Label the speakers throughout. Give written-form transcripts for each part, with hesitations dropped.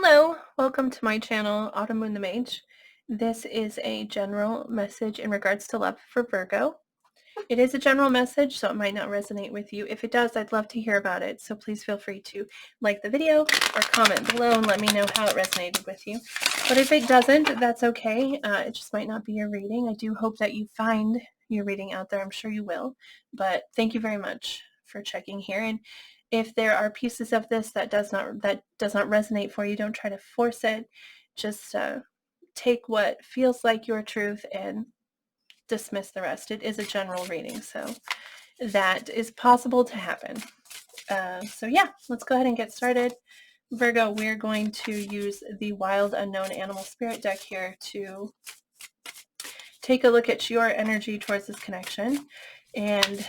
Speaker 1: Hello, welcome to my channel, Autumn Moon the Mage. This is a general message in regards to love for Virgo. It is a general message, so it might not resonate with you. If it does, I'd love to hear about it, so please feel free to like the video or comment below and let me know how it resonated with you. But if it doesn't, that's okay. It just might not be your reading. I do hope that you find your reading out there. I'm sure you will. But thank you very much for checking here. And if there are pieces of this that does not resonate for you, don't try to force it. Just take what feels like your truth and dismiss the rest. It is a general reading, so that is possible to happen. So yeah, let's go ahead and get started. Virgo, we're going to use the Wild Unknown Animal Spirit deck here to take a look at your energy towards this connection and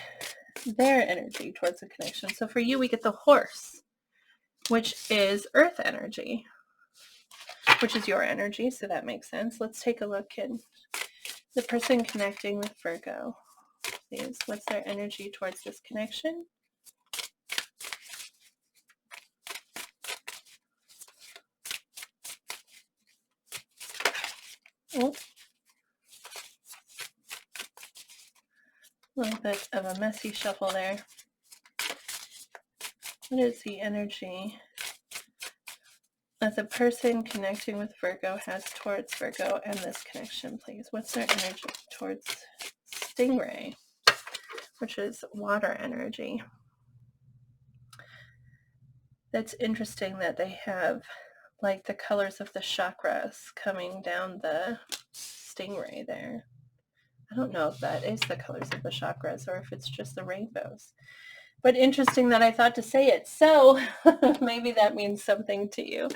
Speaker 1: their energy towards the connection. So for you, we get the Horse, which is Earth energy, which is your energy, so that makes sense. Let's take a look at the person connecting with Virgo. Please, what's their energy towards this connection? Oh, a little bit of a messy shuffle there. What is the energy that the person connecting with Virgo has towards Virgo and this connection, please? What's their energy towards Stingray, which is water energy? That's interesting that they have like the colors of the chakras coming down the stingray there. I don't know if that is the colors of the chakras or if it's just the rainbows. But interesting that I thought to say it. So maybe that means something to you.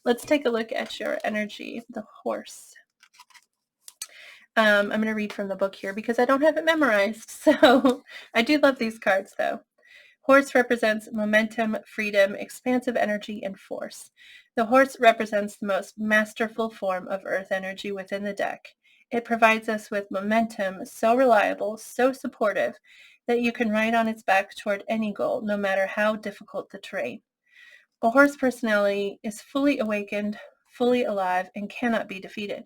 Speaker 1: Let's take a look at your energy, the Horse. I'm going to read from the book here because I don't have it memorized. So I do love these cards though. Horse represents momentum, freedom, expansive energy, and force. The Horse represents the most masterful form of earth energy within the deck. It provides us with momentum so reliable, so supportive, that you can ride on its back toward any goal, no matter how difficult the terrain. A Horse personality is fully awakened, fully alive, and cannot be defeated.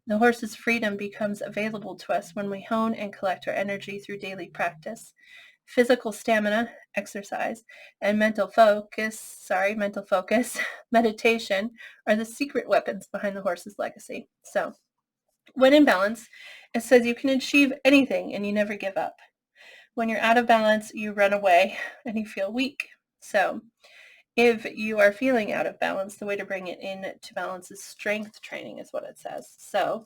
Speaker 1: The Horse's freedom becomes available to us when we hone and collect our energy through daily practice. Physical stamina, exercise, and mental focus, meditation are the secret weapons behind the Horse's legacy. So, when in balance, it says you can achieve anything and you never give up. When you're out of balance, you run away and you feel weak. So, if you are feeling out of balance, the way to bring it into balance is strength training, is what it says. So,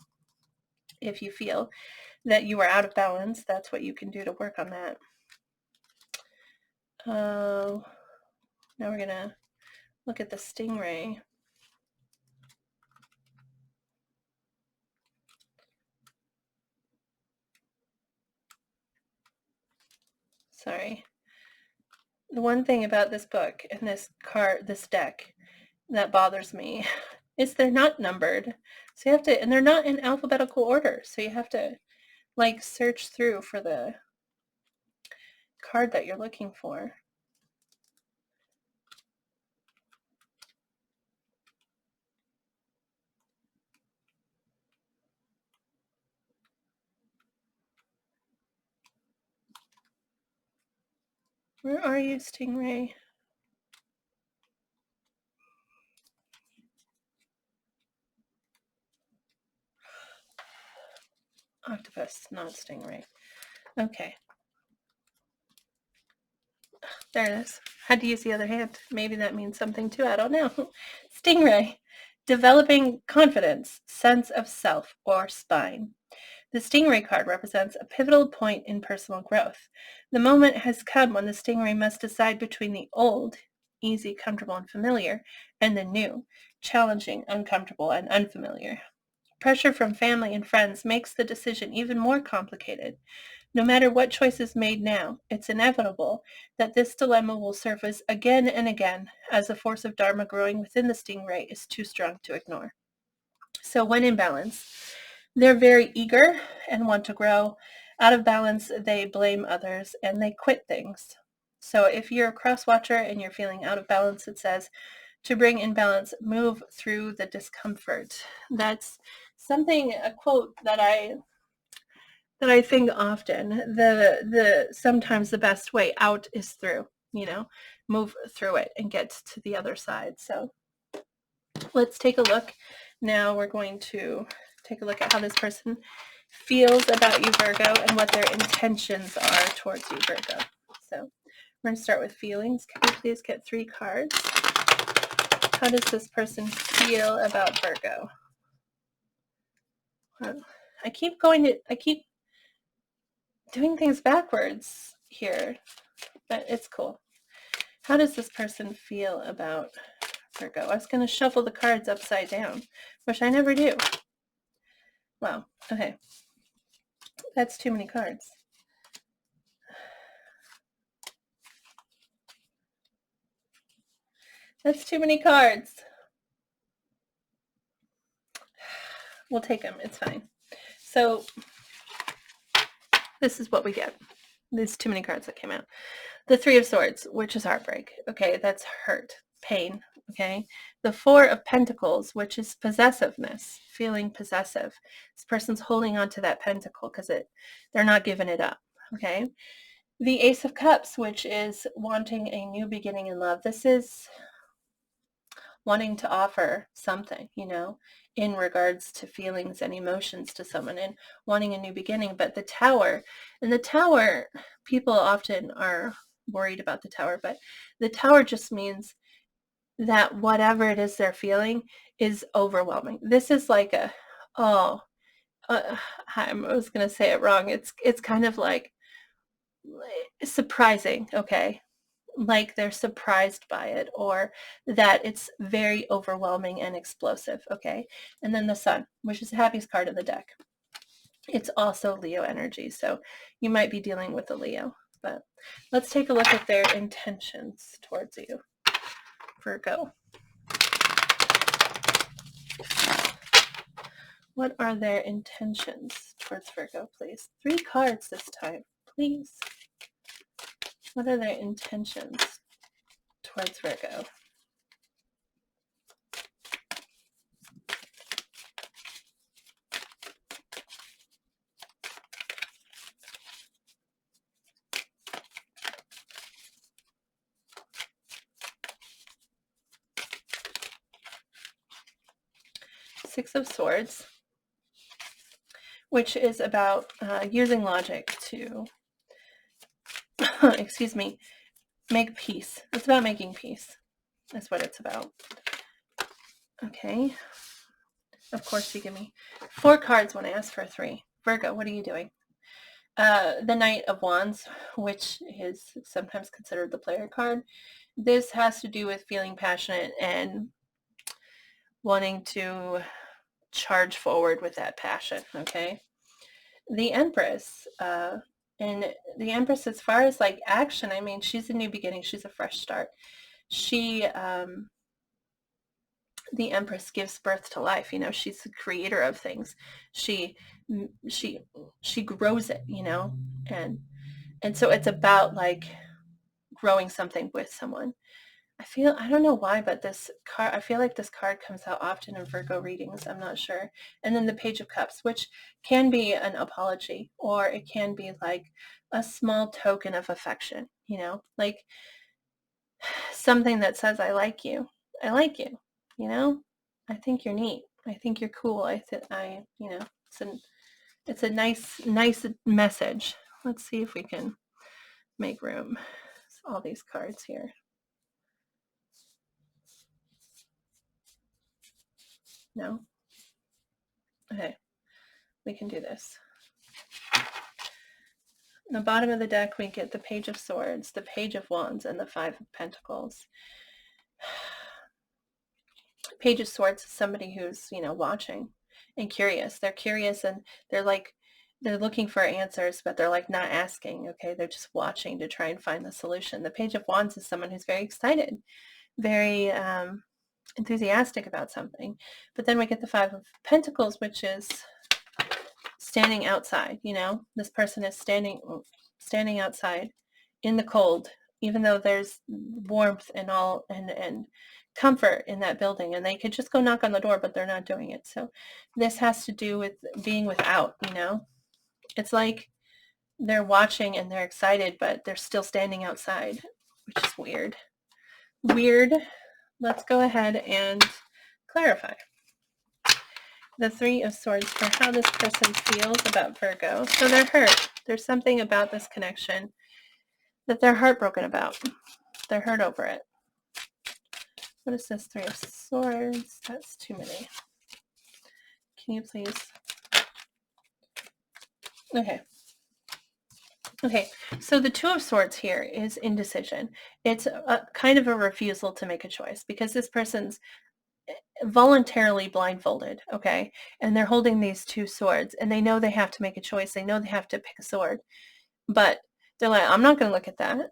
Speaker 1: if you feel that you are out of balance, that's what you can do to work on that. Now we're going to look at the stingray. Sorry. The one thing about this book and this deck that bothers me is they're not numbered. So you have to, and they're not in alphabetical order. So you have to like search through for the card that you're looking for. Where are you, Stingray? Octopus, not Stingray. Okay. There it is. Had to use the other hand. Maybe that means something too. I don't know. Stingray. Developing confidence, sense of self, or spine. The Stingray card represents a pivotal point in personal growth. The moment has come when the Stingray must decide between the old, easy, comfortable, and familiar, and the new, challenging, uncomfortable, and unfamiliar. Pressure from family and friends makes the decision even more complicated. No matter what choice is made now, it's inevitable that this dilemma will surface again and again as the force of Dharma growing within the stingray is too strong to ignore. So when in balance, they're very eager and want to grow. Out of balance, they blame others and they quit things. So if you're a cross watcher and you're feeling out of balance, it says, to bring in balance, move through the discomfort. That's something, a quote that I think often. The sometimes the best way out is through, move through it and get to the other side. So let's take a look. Now we're going to take a look at how this person feels about you, Virgo, and what their intentions are towards you, Virgo. So we're going to start with feelings. Can we please get 3 cards? How does this person feel about Virgo? I keep doing things backwards here, but it's cool. How does this person feel about Virgo? I was going to shuffle the cards upside down, which I never do. Wow. Okay. That's too many cards. That's too many cards. We'll take them. It's fine. So this is what we get. There's too many cards that came out. The 3 of Swords, which is heartbreak. Okay, that's hurt, pain. Okay. The 4 of Pentacles, which is possessiveness, feeling possessive. This person's holding on to that pentacle because they're not giving it up. Okay. The Ace of Cups, which is wanting a new beginning in love. This is wanting to offer something, in regards to feelings and emotions to someone and wanting a new beginning. But the Tower, people often are worried about the Tower, but the Tower just means that whatever it is they're feeling is overwhelming. This is like I was going to say it wrong. It's kind of like surprising, okay? Like they're surprised by it, or that it's very overwhelming and explosive, okay? And then the Sun, which is the happiest card in the deck. It's also Leo energy, so you might be dealing with a Leo. But let's take a look at their intentions towards you, Virgo. What are their intentions towards Virgo, please? 3 cards this time, please. What are their intentions towards Virgo? Six of Swords, which is about using logic to, excuse me, make peace. It's about making peace. That's what it's about. Okay. Of course, you give me 4 cards when I ask for 3. Virgo, what are you doing? The Knight of Wands, which is sometimes considered the player card. This has to do with feeling passionate and wanting to charge forward with that passion, okay? The Empress, and the Empress, as far as like action, I mean, she's a new beginning. She's a fresh start. The Empress gives birth to life. She's the creator of things. She grows it, and so it's about like growing something with someone. I don't know why, but I feel like this card comes out often in Virgo readings. I'm not sure. And then the Page of Cups, which can be an apology, or it can be like a small token of affection, like something that says, I like you. I like you, I think you're neat. I think you're cool. It's a nice message. Let's see if we can make room. All these cards here. No? Okay. We can do this. In the bottom of the deck, we get the Page of Swords, the Page of Wands, and the 5 of Pentacles. Page of Swords is somebody who's, watching and curious. They're curious and they're looking for answers, but they're like not asking, okay? They're just watching to try and find the solution. The Page of Wands is someone who's very excited, very enthusiastic about something. But then we get the 5 of Pentacles, which is standing outside. This person is standing outside in the cold, even though there's warmth and all and comfort in that building, and they could just go knock on the door, but they're not doing it. So this has to do with being without, It's like they're watching and they're excited, but they're still standing outside, which is weird. Weird. Let's go ahead and clarify. The Three of Swords for how this person feels about Virgo. So they're hurt. There's something about this connection that they're heartbroken about. They're hurt over it. What is this Three of Swords? That's too many. Can you please? Okay, so the Two of Swords here is indecision. It's a kind of a refusal to make a choice because this person's voluntarily blindfolded, okay? And they're holding these two swords and they know they have to make a choice. They know they have to pick a sword, but they're like, I'm not going to look at that.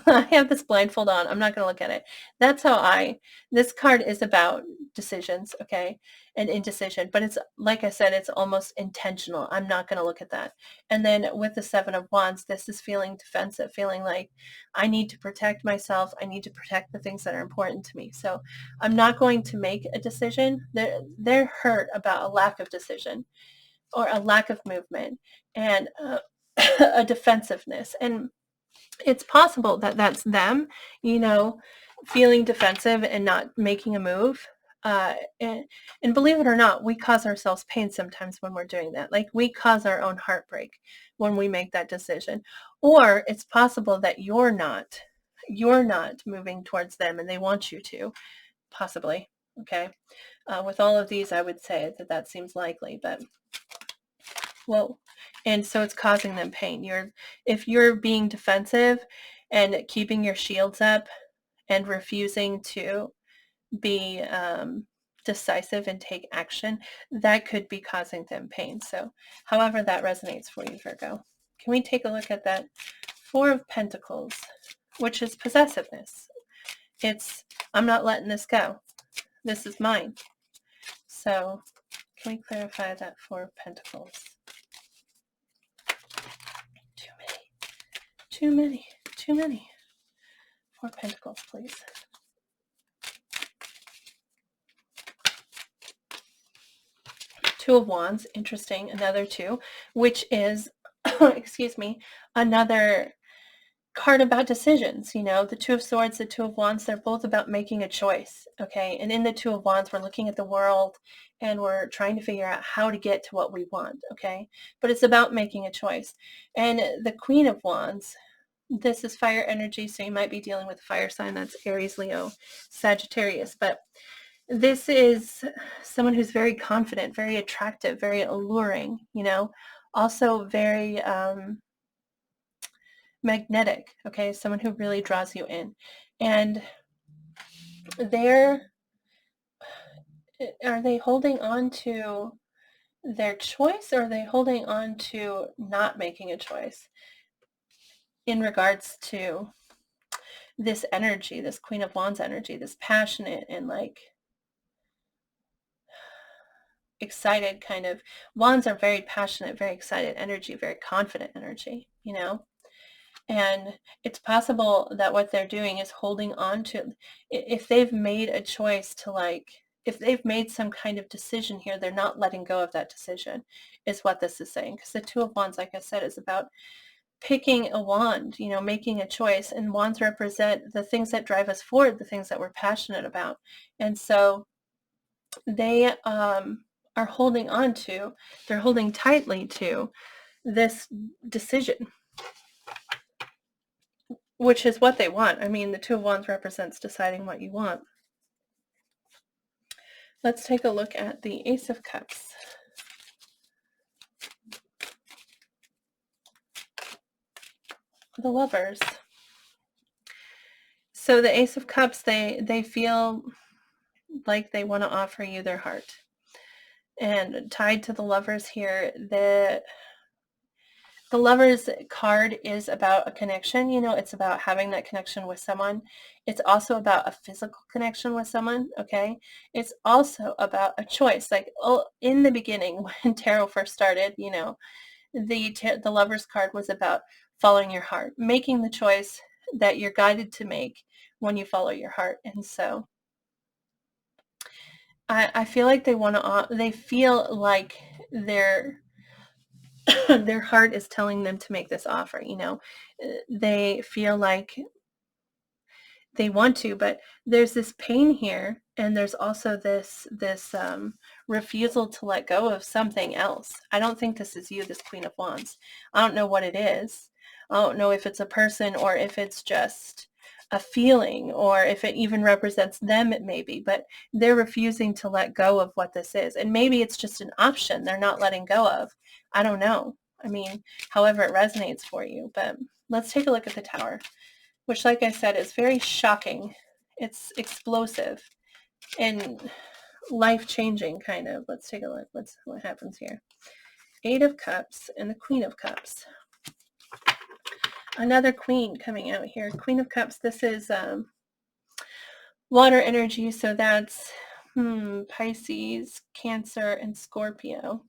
Speaker 1: I have this blindfold on. I'm not going to look at it. That's how this card is about decisions, okay? And indecision, but it's, like I said, it's almost intentional. I'm not going to look at that. And then with the Seven of Wands, this is feeling defensive, feeling like I need to protect myself. I need to protect the things that are important to me. So I'm not going to make a decision. They're hurt about a lack of decision or a lack of movement and a defensiveness. And it's possible that that's them, feeling defensive and not making a move. And believe it or not, we cause ourselves pain sometimes when we're doing that. Like we cause our own heartbreak when we make that decision. Or it's possible that you're not moving towards them and they want you to, possibly. Okay. With all of these, I would say that seems likely, but whoa. And so it's causing them pain. If you're being defensive and keeping your shields up and refusing to be decisive and take action, that could be causing them pain. So however that resonates for you, Virgo. Can we take a look at that Four of Pentacles, which is possessiveness? It's, I'm not letting this go. This is mine. So can we clarify that Four of Pentacles? Too many. Four Pentacles, please. Two of Wands, interesting, another two, which is, excuse me, another card about decisions. The Two of Swords, the Two of Wands, they're both about making a choice, okay? And in the Two of Wands, we're looking at the world and we're trying to figure out how to get to what we want, okay? But it's about making a choice. And the Queen of Wands, this is fire energy, so you might be dealing with a fire sign. That's Aries, Leo, Sagittarius. But this is someone who's very confident, very attractive, very alluring, also very magnetic, okay? Someone who really draws you in. And are they holding on to their choice, or are they holding on to not making a choice in regards to this energy, this Queen of Wands energy, this passionate and like excited kind of, Wands are very passionate, very excited energy, very confident energy, and it's possible that what they're doing is holding on to, if they've made a choice to if they've made some kind of decision here, they're not letting go of that decision, is what this is saying. Because the Two of Wands, like I said, is about picking a wand, making a choice. And wands represent the things that drive us forward, the things that we're passionate about. And so they are holding on to, they're holding tightly to this decision, which is what they want. I mean, the Two of Wands represents deciding what you want. Let's take a look at the Ace of Cups. The Lovers. So the Ace of Cups, they feel like they want to offer you their heart. And tied to the Lovers here, the Lovers card is about a connection. It's about having that connection with someone. It's also about a physical connection with someone, okay? It's also about a choice. Like, in the beginning, when tarot first started, the Lovers card was about following your heart, making the choice that you're guided to make when you follow your heart. And so I feel like they feel like their their heart is telling them to make this offer, you know. They feel like they want to, but there's this pain here, and there's also this refusal to let go of something else. I don't think this is you, this Queen of Wands. I don't know what it is. I don't know if it's a person or if it's just a feeling or if it even represents them, it may be, but they're refusing to let go of what this is. And maybe it's just an option they're not letting go of. I don't know. I mean, however it resonates for you, but let's take a look at the Tower, which, like I said, is very shocking. It's explosive and life-changing, kind of. Let's take a look. What happens here. Eight of Cups and the Queen of Cups. Another Queen coming out here. Queen of Cups. This is water energy, so that's Pisces, Cancer, and Scorpio.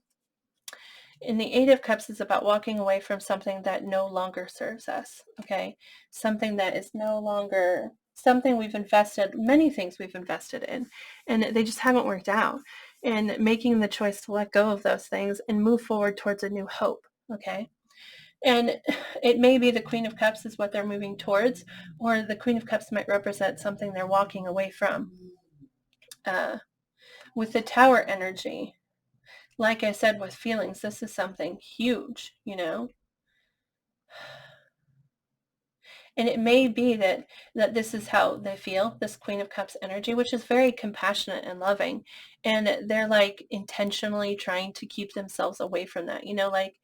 Speaker 1: And the Eight of Cups is about walking away from something that no longer serves us, okay? Something that is no longer something we've invested, many things we've invested in, and they just haven't worked out. And making the choice to let go of those things and move forward towards a new hope, okay? And it may be the Queen of Cups is what they're moving towards, or the Queen of Cups might represent something they're walking away from. With the Tower energy, like I said, with feelings, this is something huge, you know? And it may be that this is how they feel, this Queen of Cups energy, which is very compassionate and loving. And they're like intentionally trying to keep themselves away from that, you know, like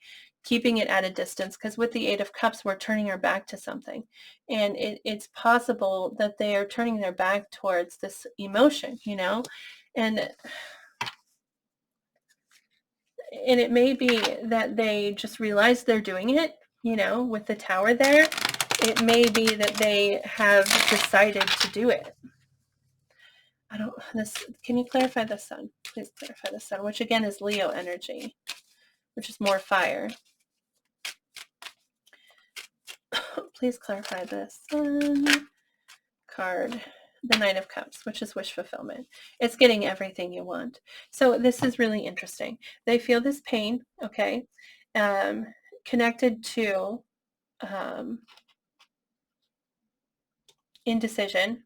Speaker 1: keeping it at a distance. Because with the Eight of Cups, we're turning our back to something. And it's possible that they are turning their back towards this emotion, you know, and it may be that they just realize they're doing it, you know, with the Tower there. It may be that they have decided to do it. I don't, this, can you clarify the Sun? Please clarify the Sun, which again is Leo energy, which is more fire. Please clarify the Sun card, the Knight of Cups, which is wish fulfillment. It's getting everything you want. So this is really interesting. They feel this pain, okay, connected to indecision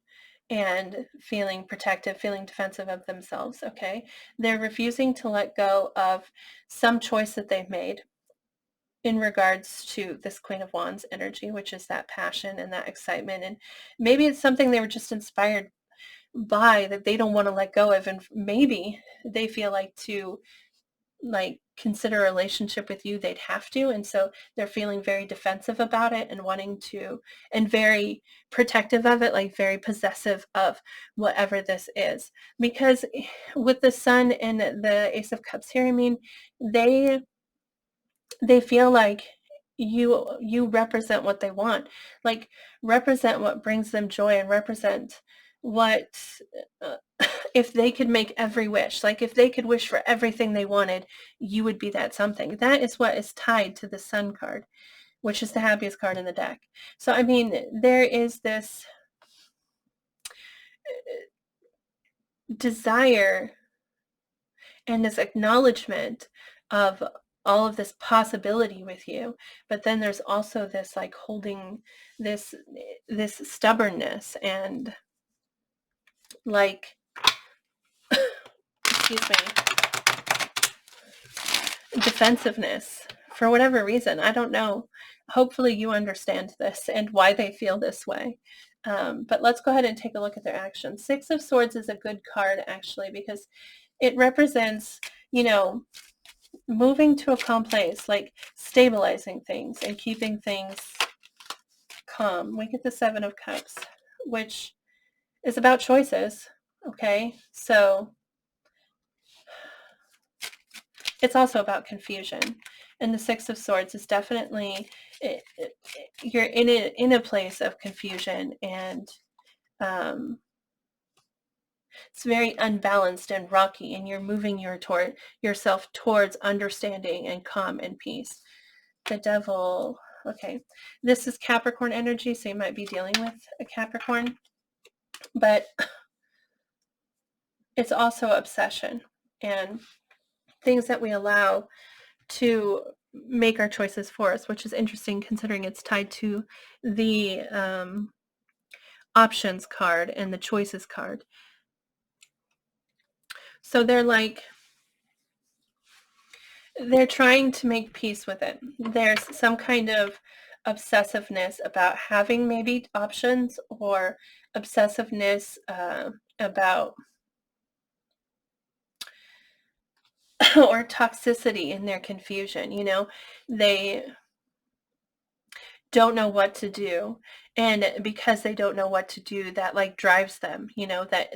Speaker 1: and feeling protective, feeling defensive of themselves, okay? They're refusing to let go of some choice that they've made in regards to this Queen of Wands energy, which is that passion and that excitement. And maybe it's something they were just inspired by that they don't want to let go of. And maybe they feel like to consider a relationship with you, they'd have to. And so they're feeling very defensive about it and wanting to, and very protective of it, like very possessive of whatever this is. Because with the Sun and the Ace of Cups here, I mean, they feel like you represent what they want, like represent what brings them joy and represent what uh, if they could make every wish, like if they could wish for everything they wanted, you would be that something. That is what is tied to the Sun card, which is the happiest card in the deck. So I mean, there is this desire and this acknowledgement of all of this possibility with you, but then there's also this like holding this stubbornness and like excuse me, defensiveness for whatever reason. I don't know. Hopefully you understand this and why they feel this way. But let's go ahead and take a look at their actions. Six of Swords is a good card, actually, because it represents, you know, moving to a calm place, like stabilizing things and keeping things calm. We get the Seven of Cups, which is about choices. Okay, so it's also about confusion. And the Six of Swords is definitely, you're in a place of confusion, and it's very unbalanced and rocky, and you're moving yourself towards understanding and calm and peace. The Devil, okay, this is Capricorn energy, so you might be dealing with a Capricorn, but it's also obsession and things that we allow to make our choices for us, which is interesting considering it's tied to the options card and the choices card. So they're trying to make peace with it. There's some kind of obsessiveness about having maybe options, or obsessiveness about or toxicity in their confusion. They don't know what to do, and because they don't know what to do, that like drives them, that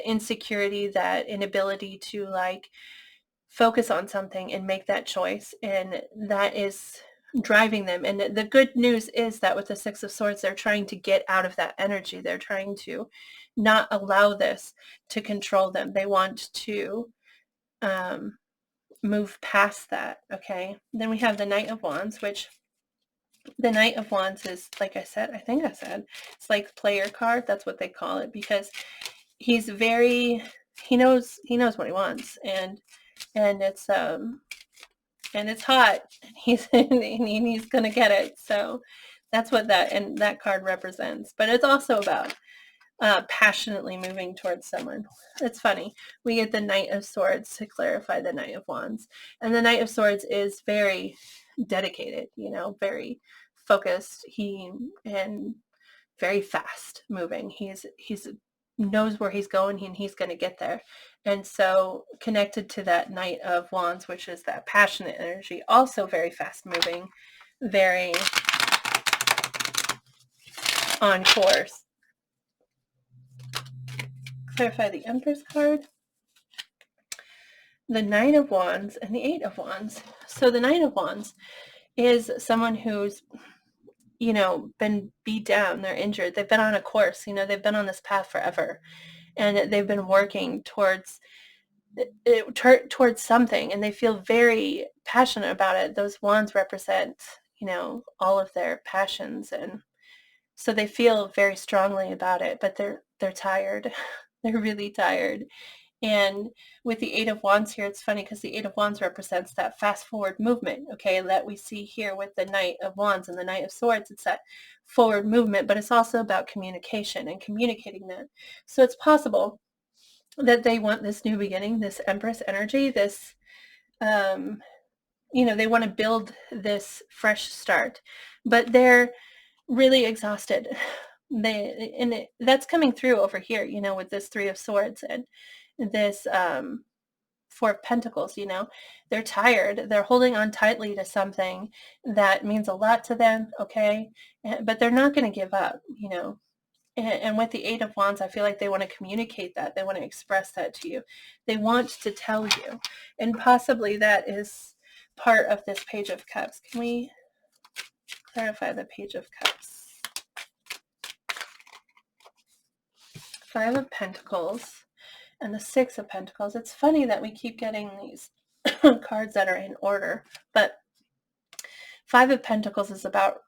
Speaker 1: insecurity, that inability to like focus on something and make that choice, and that is driving them. And the good news is that with the Six of Swords, they're trying to get out of that energy. They're trying to not allow this to control them. They want to move past that. Okay, then we have the Knight of Wands, which the Knight of Wands is, like I said, it's like player card. That's what they call it, because he's very, he knows what he wants, and it's and it's hot, and he's gonna get it. So that's what that card represents. But it's also about passionately moving towards someone. It's funny. We get the Knight of Swords to clarify the Knight of Wands. And the Knight of Swords is very dedicated, very focused. And very fast moving. He's knows where he's going, and he's going to get there. And so connected to that Knight of Wands, which is that passionate energy, also very fast moving, very on course. Clarify the Empress card, the Nine of Wands, and the Eight of Wands. So the Nine of Wands is someone who's been beat down, they're injured, they've been on a course, they've been on this path forever, and they've been working towards something, and they feel very passionate about it. Those wands represent all of their passions, and so they feel very strongly about it, but they're tired. They're really tired. And with the Eight of Wands here, it's funny because the Eight of Wands represents that fast forward movement, okay, that we see here with the Knight of Wands and the Knight of Swords. It's that forward movement, but it's also about communication and communicating that. So it's possible that they want this new beginning, this Empress energy, this, they want to build this fresh start, but they're really exhausted. That's coming through over here, with this Three of Swords and this Four of Pentacles. They're tired. They're holding on tightly to something that means a lot to them, okay? But they're not going to give up, And with the Eight of Wands, I feel like they want to communicate that. They want to express that to you. They want to tell you. And possibly that is part of this Page of Cups. Can we clarify the Page of Cups? Five of Pentacles and the Six of Pentacles. It's funny that we keep getting these cards that are in order, but Five of Pentacles is about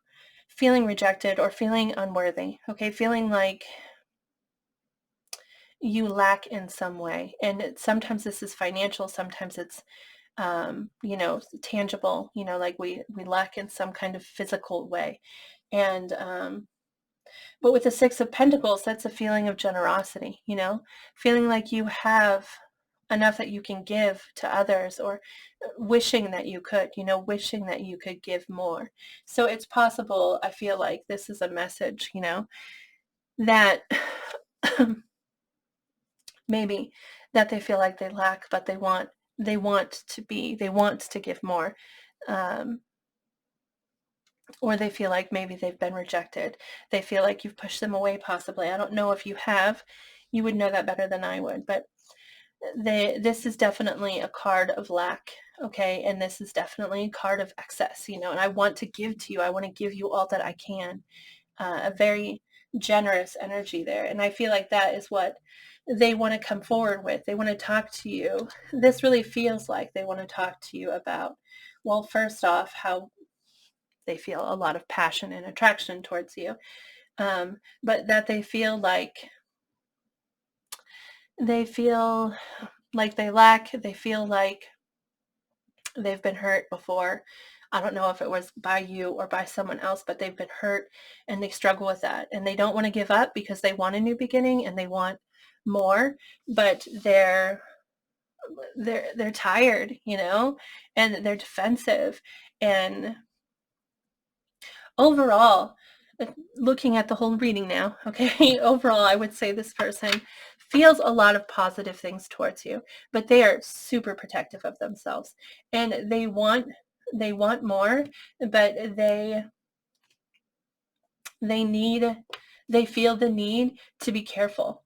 Speaker 1: feeling rejected or feeling unworthy, okay? Feeling like you lack in some way. And sometimes this is financial, sometimes it's tangible, like we lack in some kind of physical way. And but with the Six of Pentacles, that's a feeling of generosity, feeling like you have enough that you can give to others, or wishing that you could, wishing that you could give more. So it's possible, I feel like this is a message, that maybe that they feel like they lack, but they want to give more. Or they feel like maybe they've been rejected. They feel like you've pushed them away, possibly. I don't know if you have. You would know that better than I would, but this is definitely a card of lack, okay? And this is definitely a card of excess, and I want to give to you. I want to give you all that I can. A very generous energy there. And I feel like that is what they want to come forward with. They want to talk to you. This really feels like they want to talk to you about, well, first off, how they feel a lot of passion and attraction towards you, but that they feel like They feel like they lack. They feel like they've been hurt before. I don't know if it was by you or by someone else, but they've been hurt and they struggle with that. And they don't want to give up because they want a new beginning and they want more, but they're tired, and they're defensive. And overall, looking at the whole reading now, okay, overall, I would say this person feels a lot of positive things towards you, but they are super protective of themselves and they want more, but they feel the need to be careful,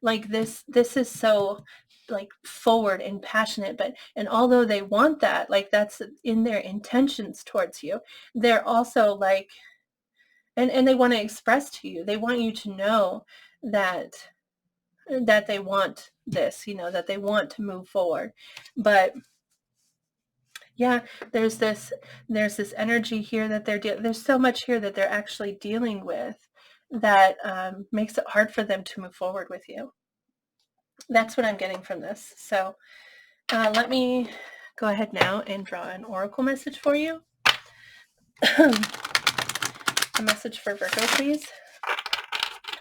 Speaker 1: like this is so like forward and passionate, and although they want that, like that's in their intentions towards you, they're also like, and they want to express to you, they want you to know that they want this, that they want to move forward. But yeah, there's this energy here that there's so much here that they're actually dealing with that makes it hard for them to move forward with you. That's what I'm getting from this. So let me go ahead now and draw an oracle message for you. A message for Virgo, please.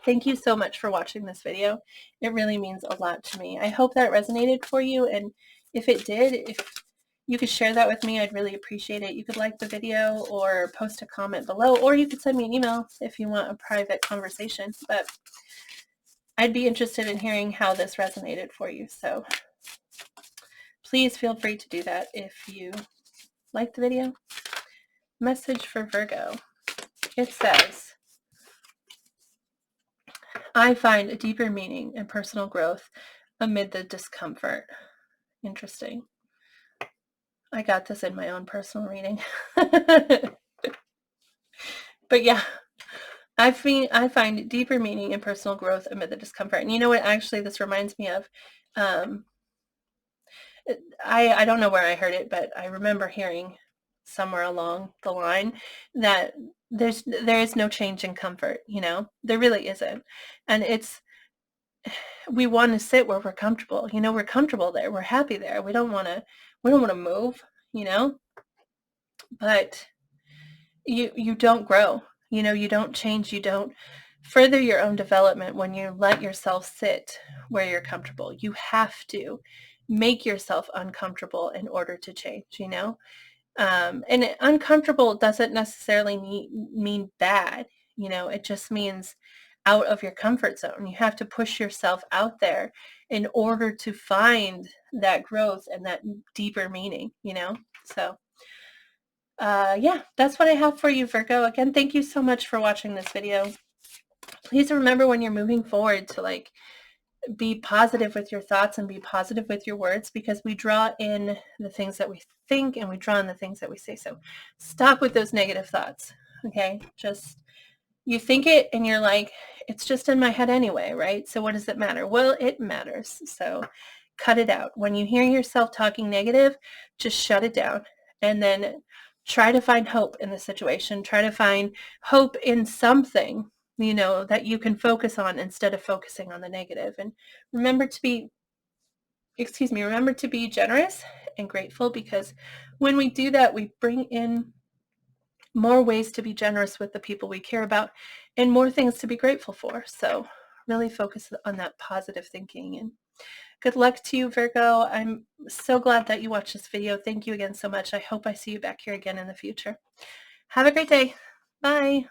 Speaker 1: Thank you so much for watching this video. It really means a lot to me. I hope that resonated for you, and if it did, if you could share that with me, I'd really appreciate it. You could like the video or post a comment below, or you could send me an email if you want a private conversation. But I'd be interested in hearing how this resonated for you. So please feel free to do that if you like the video. Message for Virgo. It says, I find a deeper meaning in personal growth amid the discomfort. Interesting. I got this in my own personal reading. But yeah, I find deeper meaning in personal growth amid the discomfort. And you know what, actually, this reminds me of, I don't know where I heard it, but I remember hearing somewhere along the line that there is no change in comfort, there really isn't. And we want to sit where we're comfortable, we're comfortable there, we're happy there, we don't want to move, but you don't grow, you don't change, you don't further your own development when you let yourself sit where you're comfortable. You have to make yourself uncomfortable in order to change, and uncomfortable doesn't necessarily mean bad, it just means out of your comfort zone. You have to push yourself out there in order to find that growth and that deeper meaning, so yeah, that's what I have for you, Virgo. Again, thank you so much for watching this video. Please remember when you're moving forward to be positive with your thoughts and be positive with your words, because we draw in the things that we think and we draw in the things that we say. So stop with those negative thoughts. Okay. Just, you think it and you're like, it's just in my head anyway, right? So what does it matter? Well, it matters. So cut it out. When you hear yourself talking negative, just shut it down and then try to find hope in the situation. Try to find hope in something, that you can focus on instead of focusing on the negative. And remember to be generous and grateful, because when we do that, we bring in more ways to be generous with the people we care about and more things to be grateful for. So really focus on that positive thinking, and good luck to you, Virgo. I'm so glad that you watched this video. Thank you again so much. I hope I see you back here again in the future. Have a great day. Bye.